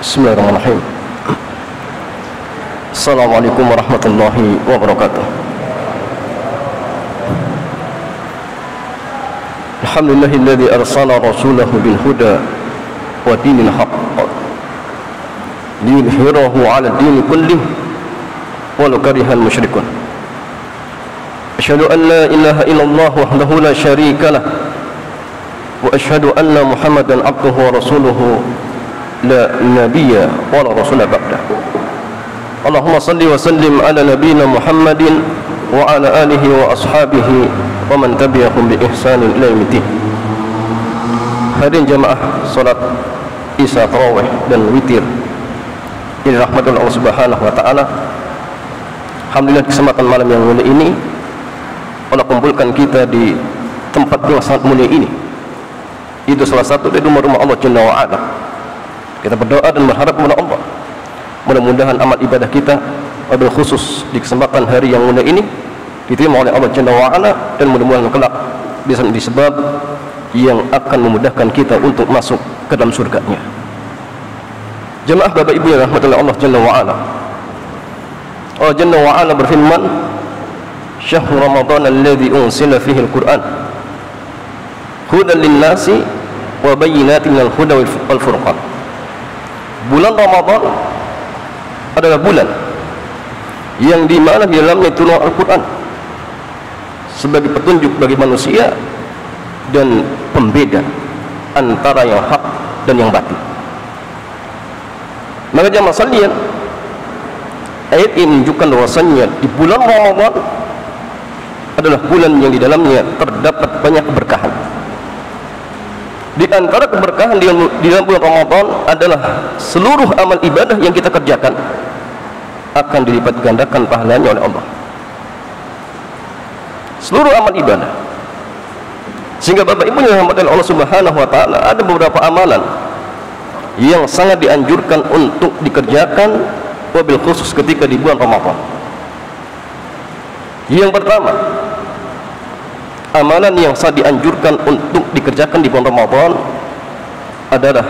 Bismillahirrahmanirrahim. Assalamualaikum warahmatullahi wabarakatuh. Alhamdulillahilladzi arsala rasulahu bil huda wa dinil haqq liyudhhirahu 'ala ad-din kullih walau karihal musyrikun. Asyhadu an la ilaha illallah wahdahu la syarika lah wa asyhadu anna Muhammadan 'abduhu wa rasuluhu la nabiyya wa la rasula ba'da. Allahumma salli wa sallim ala nabiyyina Muhammadin wa ala alihi wa ashabihi wa man tabi'ahum bi ihsanin ila yaumil. Hadirin jamaah salat Isya tarawih dan witir ini rahmatullah Allah Subhanahu wa taala. Alhamdulillah kesempatan malam yang mulia ini Allah kumpulkan kita di tempat yang sangat mulia ini. Itu salah satu dari rumah-rumah Allah Jalla wa Ala. Kita berdoa dan berharap kepada Allah, mudah-mudahan amal ibadah kita wabil khusus di kesempatan hari yang mulia ini diterima oleh Allah Jalla wa Ala, dan mudah-mudahan kelak bisa menjadi sebab yang akan memudahkan kita untuk masuk ke dalam surganya. Jemaah Bapak Ibu yang rahmatullah Allah Jalla wa Ala, Allah Jalla wa Ala berfirman, Syahrul Ramadan alladzi unzila fihi al-Qur'an hudan lin-nasi wa bayyinatin minal huda wal furqan. Bulan Ramadan adalah bulan yang dimana di dalamnya turun Al-Quran sebagai petunjuk bagi manusia dan pembeda antara yang hak dan yang batil. Maka jamaah sekalian, ayat ini menunjukkan bahwasanya di bulan Ramadan adalah bulan yang di dalamnya terdapat banyak keberkahan. Di antara keberkahan di dalam bulan Ramadan adalah seluruh amal ibadah yang kita kerjakan akan dilipat gandakan pahalanya oleh Allah. Seluruh amal ibadah. Sehingga Bapak Ibu yang dirahmati Allah Subhanahu wa taala, ada beberapa amalan yang sangat dianjurkan untuk dikerjakan wabil khusus ketika di bulan Ramadan. Yang pertama, amalan yang sangat dianjurkan untuk dikerjakan di bulan Ramadan adalah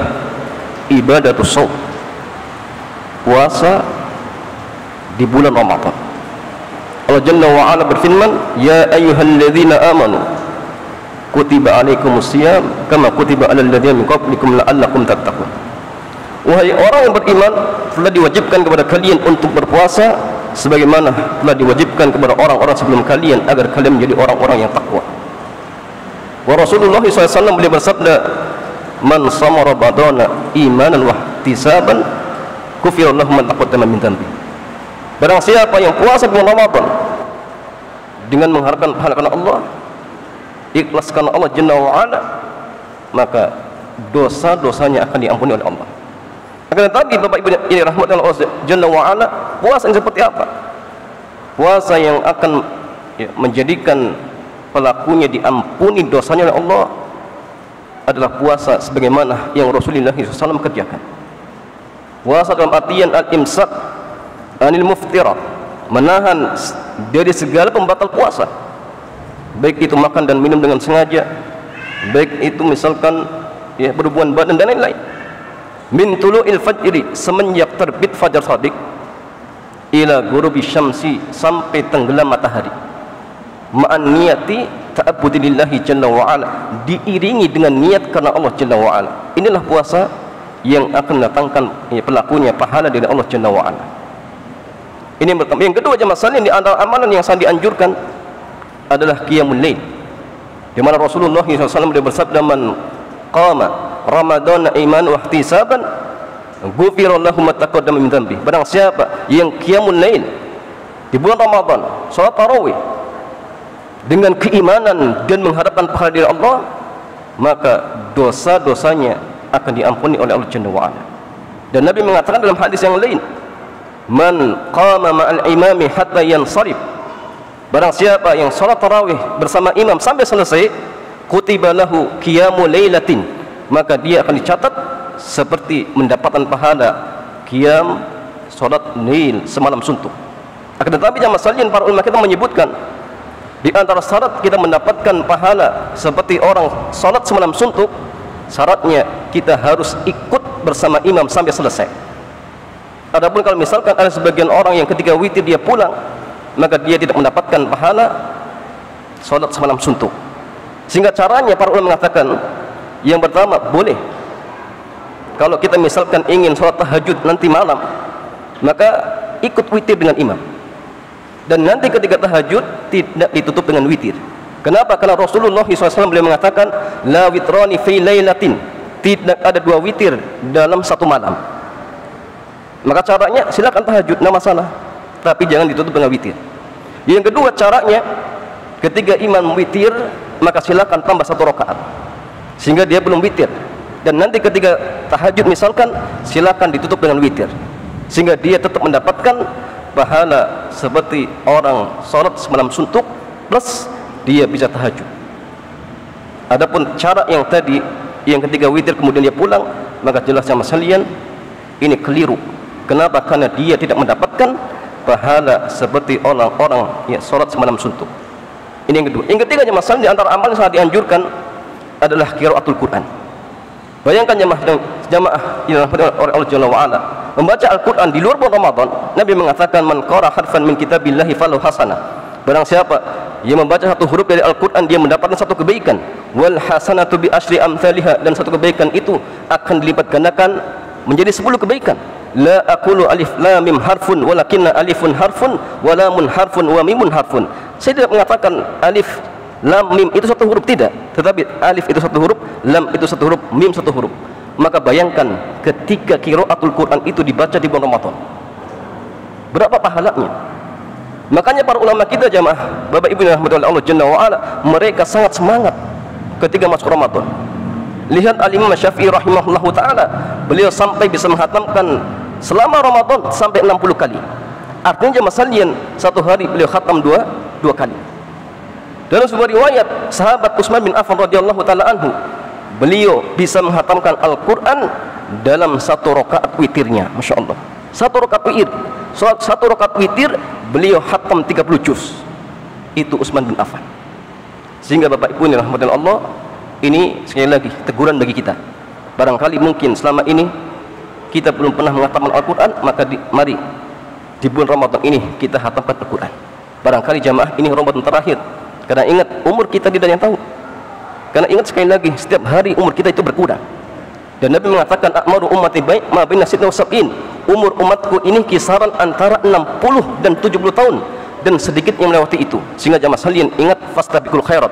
ibadatus shaum, puasa di bulan Ramadan. Allah Jalla wa Ala berfirman, ya ayyuhalladzina amanu kutiba alaikumusiyam kama kutiba alal ladzina min qablikum la'allakum tattaqun. Wahai orang yang beriman, telah diwajibkan kepada kalian untuk berpuasa sebagaimana telah diwajibkan kepada orang-orang sebelum kalian agar kalian menjadi orang-orang yang takwa. Wa Rasulullah SAW beliau bersabda, man shama ramadhana imanan wa ihtisaban ghufira lahu ma taqaddama min dhanbi. Barang siapa yang puasa bulan Ramadan dengan mengharapkan pahala karena Allah, ikhlas karena Allah Jalla wa Ala, maka dosa-dosanya akan diampuni oleh Allah. Akan tetapi Bapak Ibu ini rahmatullah Allah Jalla wa Ala, puasa yang seperti apa? Puasa yang akan menjadikan pelakunya diampuni dosanya oleh Allah adalah puasa sebagaimana yang Rasulullah SAW kerjakan. Puasa dalam artian al-imsak anil muftirat, menahan dari segala pembatal puasa, baik itu makan dan minum dengan sengaja, baik itu misalkan berhubungan badan dan lain-lain. Min tulu'il fajri, semenjak terbit fajar shadiq, ila ghurubi syamsi, sampai tenggelam matahari, ma'an niyati ta'abbudillahi Jalla wa Ala, diiringi dengan niat karena Allah Jalla wa Ala. Inilah puasa yang akan mendatangkan pelakunya pahala dari Allah Jalla wa Ala. Ini yang pertama. Yang kedua jemaah sekalian, di antara amalan yang sangat dianjurkan adalah qiyamul lail, di mana Rasulullah SAW bersabda, man qama ramadhana imanan wa ihtisaban ghufira lahu ma taqaddama min dhanbi. Barang siapa yang qiyamul lail di bulan Ramadan, salat tarawih dengan keimanan dan mengharapkan pahala dari Allah, maka dosa-dosanya akan diampuni oleh Allah Jalla wa Ala. Dan Nabi mengatakan dalam hadis yang lain, man qama ma'al imami hatta yansarif, barang siapa yang salat tarawih bersama imam sampai selesai, kutiba lahu qiyamul lailatin, maka dia akan dicatat seperti mendapatkan pahala qiyam salat lail semalam suntuk. Akan tetapi jamaah sekalian, para ulama kita menyebutkan di antara syarat kita mendapatkan pahala seperti orang salat semalam suntuk syaratnya kita harus ikut bersama imam sampai selesai. Adapun kalau misalkan ada sebagian orang yang ketika witir dia pulang, maka dia tidak mendapatkan pahala sholat semalam suntuk. Sehingga caranya para ulama mengatakan, yang pertama boleh kalau kita misalkan ingin sholat tahajud nanti malam, maka ikut witir dengan imam. Dan nanti ketika tahajud tidak ditutup dengan witir. Kenapa? Karena Rasulullah SAW beliau mengatakan, la witrani fi lailatin, tidak ada dua witir dalam satu malam. Maka caranya silakan tahajud, tidak masalah, tapi jangan ditutup dengan witir. Yang kedua caranya, ketika imam witir, maka silakan tambah 1 rakaat sehingga dia belum witir. Dan nanti ketika tahajud misalkan, silakan ditutup dengan witir sehingga dia tetap mendapatkan pahala seperti orang sholat semalam suntuk plus dia bisa tahajud. Adapun cara yang tadi, yang ketika witir kemudian dia pulang, maka jelas sama sekalian ini keliru. Kenapa? Karena dia tidak mendapatkan pahala seperti orang-orang yang sholat semalam suntuk. Ini yang kedua. Yang ketiga, masalah di antara amal yang sangat dianjurkan adalah qiraatul Quran. Bayangkan jamaah yang oleh Allah Jalla wa Ala, membaca Al-Quran di luar bulan Ramadan. Nabi mengatakan, man qara harfan min kitabillahi falahu hasanah. Barang siapa yang membaca satu huruf dari Al-Quran, dia mendapatkan satu kebaikan. Wal hasanatu bi asyri amsalihha, dan satu kebaikan itu akan dilipat gandakan menjadi 10 kebaikan. La aqulu alif lam mim harfun walakinna alifun harfun wa lamun harfun wa mimun harfun. Saya tidak mengatakan alif lam mim itu satu huruf, tidak, tetapi alif itu satu huruf, lam itu satu huruf, mim satu huruf. Maka bayangkan ketika qiraatul Quran itu dibaca di bulan Ramadan, berapa pahalanya. Makanya para ulama kita jamaah, Bapak Ibu yang dirahmati oleh Allah Jalla wa Ala, mereka sangat semangat ketika masuk Ramadan. Lihat Al-Imam Syafi'i rahimahullahu taala, beliau sampai bisa menghatamkan selama Ramadan sampai 60 kali. Artinya jamaah sekalian, satu hari beliau khatam dua kali. Dalam sebuah riwayat, sahabat Utsman bin Affan radhiyallahu taala anhu, beliau bisa menghatamkan Al-Quran dalam 1 rakaat witirnya. Masya Allah, 1 rakaat witir, 1 rakaat witir beliau khatam 30 juz. Itu Utsman bin Affan. Sehingga Bapak Ibu yang dirahmati Allah, ini sekali lagi teguran bagi kita. Barangkali mungkin selama ini kita belum pernah menghatamkan Al-Quran, maka mari di bulan Ramadan ini kita hatamkan Al-Quran. Barangkali jamaah ini Ramadan terakhir. Karena ingat, umur kita tidak ada yang tahu. Karena ingat sekali lagi, setiap hari umur kita itu berkurang. Dan Nabi mengatakan, a'maru ummati ma baina sittin wa sab'in. Umur umatku ini kisaran antara 60 dan 70 tahun, dan sedikit yang melewati itu. Sehingga jamaah sekalian ingat, fastabiqul khairat.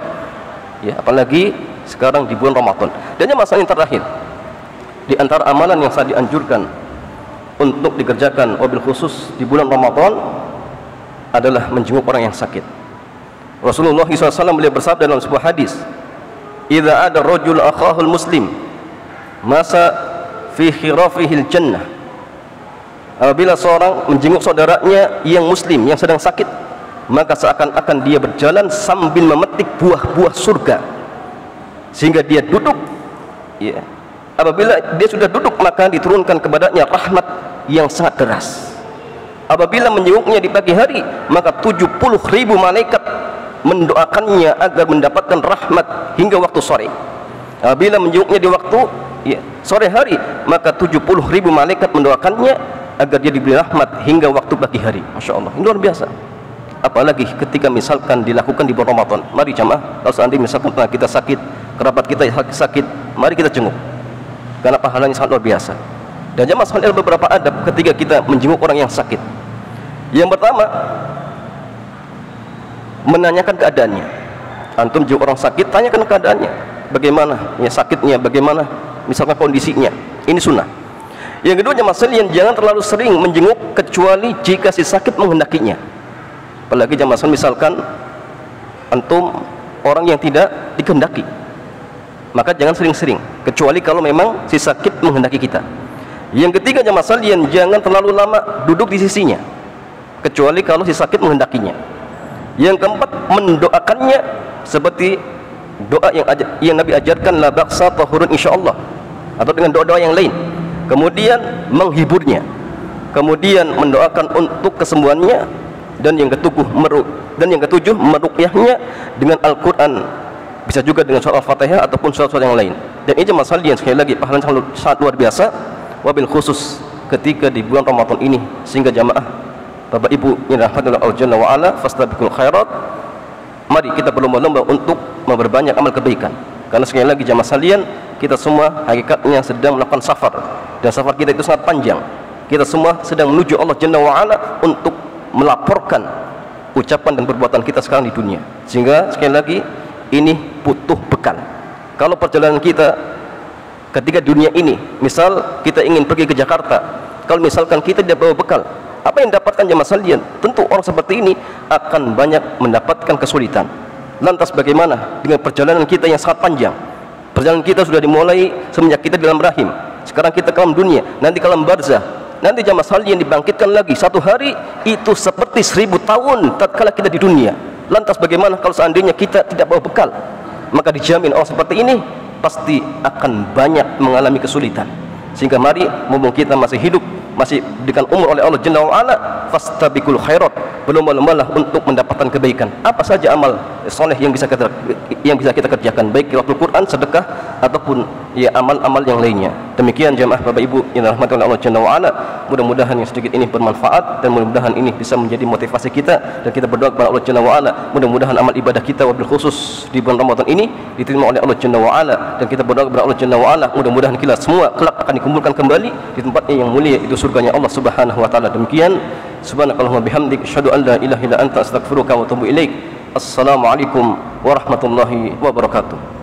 Ya, apalagi sekarang di bulan Ramadan. Dan jamaah sekalian terakhir, di antara amalan yang saya dianjurkan untuk dikerjakan wabil khusus di bulan Ramadan adalah menjenguk orang yang sakit. Rasulullah SAW beliau bersabda dalam sebuah hadis, idza ada rajul akhahul muslim masa fi khirafihil jannah. Apabila seorang menjenguk saudaranya yang muslim yang sedang sakit, maka seakan-akan dia berjalan sambil memetik buah-buah surga. Sehingga dia duduk, ya, apabila dia sudah duduk, maka diturunkan kepadanya rahmat yang sangat deras. Apabila menjenguknya di pagi hari, maka 70.000 malaikat mendoakannya agar mendapatkan rahmat hingga waktu sore. Apabila menjenguknya di waktu sore hari, maka 70.000 malaikat mendoakannya agar dia diberi rahmat hingga waktu pagi hari. Masya Allah, ini luar biasa. Apalagi ketika misalkan dilakukan di bulan Ramadan. Mari jamaah, kalau seandainya misalkan kita sakit, kerabat kita sakit, mari kita jenguk, karena pahalanya sangat luar biasa. Dan jamaah sekalian, ada beberapa adab ketika kita menjenguk orang yang sakit. Yang pertama, menanyakan keadaannya. Antum jenguk orang sakit, tanyakan keadaannya, bagaimana ya sakitnya, bagaimana misalkan kondisinya. Ini sunnah. Yang kedua jamaah sekalian, jangan terlalu sering menjenguk kecuali jika si sakit menghendakinya. Apalagi jamaah sekalian, misalkan antum orang yang tidak dikehendaki, maka jangan sering-sering, kecuali kalau memang si sakit menghendaki kita. Yang ketiga jamaah sekalian, jangan terlalu lama duduk di sisinya, kecuali kalau si sakit menghendakinya. Yang keempat, mendoakannya seperti doa yang Nabi ajarkan, la ba'sa tahurun insyaallah, atau dengan doa-doa yang lain. Kemudian menghiburnya, kemudian mendoakan untuk kesembuhannya, dan yang ketujuh meruqyahnya dengan Al-Quran bisa juga dengan surat Al-Fatihah ataupun surat-surat yang lain. Dan ini jemaah sekalian, sekali lagi pahalanya sangat luar biasa, wabil khusus ketika di bulan Ramadan ini, sehingga jamaah Bapak Ibu yang dirahmati oleh Allah Jalla wa Ala, fastabiqul khairat, mari kita berlomba-lomba untuk memperbanyak amal kebaikan. Karena sekali lagi jamaah sekalian, kita semua hakikatnya sedang melakukan safar, dan safar kita itu sangat panjang. Kita semua sedang menuju Allah Jalla wa Ala untuk melaporkan ucapan dan perbuatan kita sekarang di dunia. Sehingga sekali lagi ini butuh bekal. Kalau perjalanan kita ketika dunia ini, misal kita ingin pergi ke Jakarta, kalau misalkan kita tidak bawa bekal, apa yang dapatkan jemaah sekalian? Tentu orang seperti ini akan banyak mendapatkan kesulitan. Lantas bagaimana dengan perjalanan kita yang sangat panjang? Perjalanan kita sudah dimulai semenjak kita di dalam rahim, sekarang kita ke alam dunia, nanti ke alam barzah, nanti jemaah sekalian dibangkitkan lagi. Satu hari itu seperti 1000 tahun tatkala kita di dunia. Lantas bagaimana kalau seandainya kita tidak bawa bekal? Maka dijamin orang seperti ini pasti akan banyak mengalami kesulitan. Sehingga mari, mumpung kita masih hidup, masih diberikan umur oleh Allah Jalla wa Ala, fastabiqul khairat, berlomba-lombalah untuk mendapatkan kebaikan. Apa saja amal soleh yang bisa kita kerjakan, baik qiraatul Quran, sedekah, ataupun ya amal-amal yang lainnya. Demikian jemaah Bapak Ibu yang dirahmati oleh Allah Jalla wa Ala, mudah-mudahan yang sedikit ini bermanfaat, dan mudah-mudahan ini bisa menjadi motivasi kita, dan kita berdoa kepada Allah Jalla wa Ala, mudah-mudahan amal ibadah kita wabil khusus di bulan Ramadan ini diterima oleh Allah Jalla wa Ala, dan kita berdoa kepada Allah Jalla wa Ala, mudah-mudahan kita semua kelak akan dikumpulkan kembali di tempatnya yang mulia, itu surganya Allah Subhanahu wa taala. Demikian, subhanakallahumma bihamdik, asyhadu an la ilaha illa anta, astaghfiruka wa atubu ilaik. Assalamualaikum warahmatullahi wabarakatuh.